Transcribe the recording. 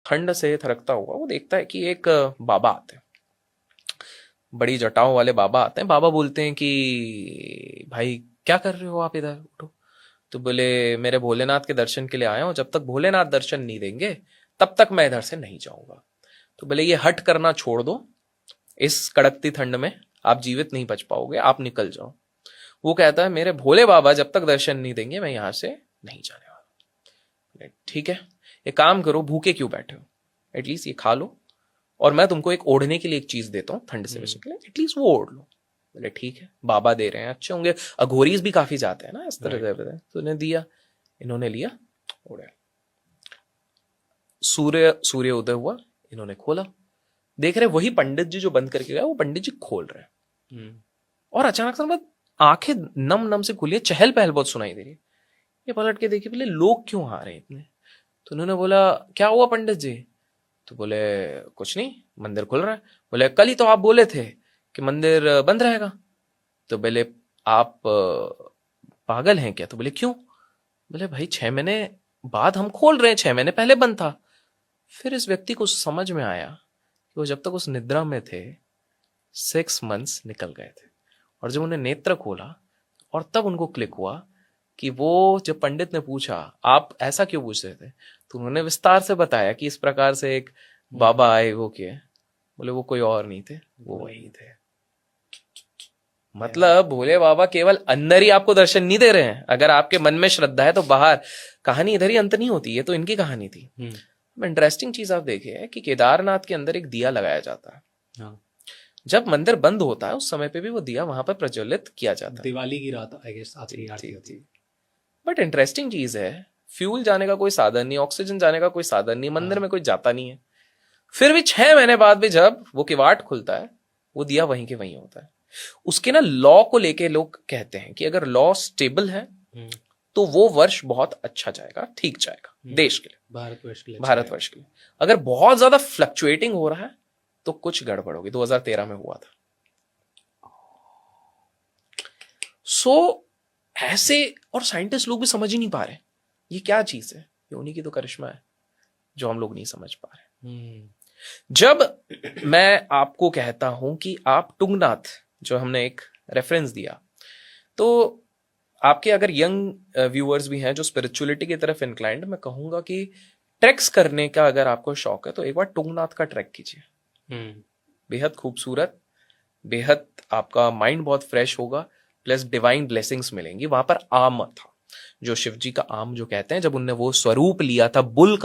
ठंड से थरकता हुआ वो देखता है कि एक बाबा आते हैं, बड़ी जटाओं वाले बाबा आते हैं। बाबा बोलते हैं कि भाई क्या कर रहे हो आप, इधर उठो। तो बोले मेरे भोलेनाथ के दर्शन के लिए आया हूं, जब तक भोलेनाथ दर्शन नहीं देंगे तब तक मैं इधर से नहीं जाऊंगा। तो बोले ये हट करना छोड़ दो, इस कड़कती ठंड में आप जीवित नहीं बच पाओगे, आप निकल जाओ। वो कहता है मेरे भोले बाबा जब तक दर्शन नहीं देंगे मैं यहां से नहीं जाने वाला। बोले, ठीक है, एक काम करो, भूखे क्यों बैठे हो, एटलीस्ट ये खा लो, और मैं तुमको एक ओढ़ने के लिए एक चीज देता हूँ ठंड से बचने के लिए, एटलीस्ट वो ओढ़ लो। बोले ठीक है, बाबा दे रहे हैं, अच्छे होंगे, अघोरीज भी काफी जाते हैं ना इस तरह से। तो उन्हें दिया, इन्होंने लिया, ओढ़ा। सूर्य सूर्य उदय हुआ, इन्होंने खोला, देख रहे वही पंडित जी जो बंद करके गया वो पंडित जी खोल रहे हैं। और अचानक से आंखें नम नम से खुली है, चहल पहल बहुत सुनाई दे रही है। ये पलट के देखिए बोले लोग क्यों आ रहे हैं इतने। तो उन्होंने बोला क्या हुआ पंडित जी। तो बोले कुछ नहीं, मंदिर खुल रहा है। बोले कल ही तो आप बोले थे कि मंदिर बंद रहेगा। तो बोले आप पागल हैं क्या। तो बोले क्यों। बोले भाई 6 महीने बाद हम खोल रहे हैं, 6 महीने पहले बंद था। फिर इस व्यक्ति को समझ में आया कि वो जब तक उस निद्रा में थे 6 मंथ्स निकल गए थे, और जब उन्हें नेत्र खोला और तब उनको क्लिक हुआ कि वो जब पंडित ने पूछा आप ऐसा क्यों पूछ रहे थे, तो उन्होंने विस्तार से बताया कि इस प्रकार से एक बाबा आए, वो किए। बोले वो कोई और नहीं थे, वो वही थे। मतलब भोले बाबा केवल अंदर ही आपको दर्शन नहीं दे रहे हैं, अगर आपके मन में श्रद्धा है तो बाहर। कहानी इधर ही अंत नहीं होती, ये तो इनकी कहानी थी। इंटरेस्टिंग चीज आप देखे कि केदारनाथ के अंदर एक दिया लगाया जाता है। हाँ। जब मंदिर बंद होता है उस समय पे भी वो दिया वहां पर प्रज्वलित किया जाता है। दिवाली की रात आई गेस आखिरी आरती होती है। बट इंटरेस्टिंग चीज है, फ्यूल जाने का कोई साधन नहीं, ऑक्सीजन जाने का कोई साधन नहीं, मंदिर में कोई जाता नहीं है, फिर भी 6 महीने बाद भी जब वो किवाड़ खुलता है वो दिया वहीं के वहीं होता है। उसके ना लॉ को लेके लोग कहते हैं कि अगर लॉ स्टेबल है तो वो वर्ष बहुत अच्छा जाएगा, ठीक जाएगा देश के लिए, भारतवर्ष के लिए। अगर बहुत ज्यादा फ्लक्चुएटिंग हो रहा है तो कुछ गड़बड़ होगी। 2013 में हुआ था। ऐसे, और साइंटिस्ट लोग भी समझ ही नहीं पा रहे ये क्या चीज है, ये उन्हीं की तो करिश्मा है जो हम लोग नहीं समझ पा रहे। जब मैं आपको कहता हूं कि आप टुंगनाथ, जो हमने एक रेफरेंस दिया, तो आपके अगर यंग व्यूअर्स भी हैं जो स्पिरिचुअलिटी की तरफ इंक्लाइंड, मैं कहूंगा कि ट्रैक्स करने का अगर आपको शौक है तो एक बार टुंगनाथ का ट्रैक कीजिए। बेहद खूबसूरत, बेहद आपका माइंड बहुत फ्रेश होगा, प्लस डिवाइन ब्लेसिंग्स मिलेंगी। वहां पर आम था, जो शिव जी का आम जो कहते हैं, जब उनने वो स्वरूप लिया था बुल का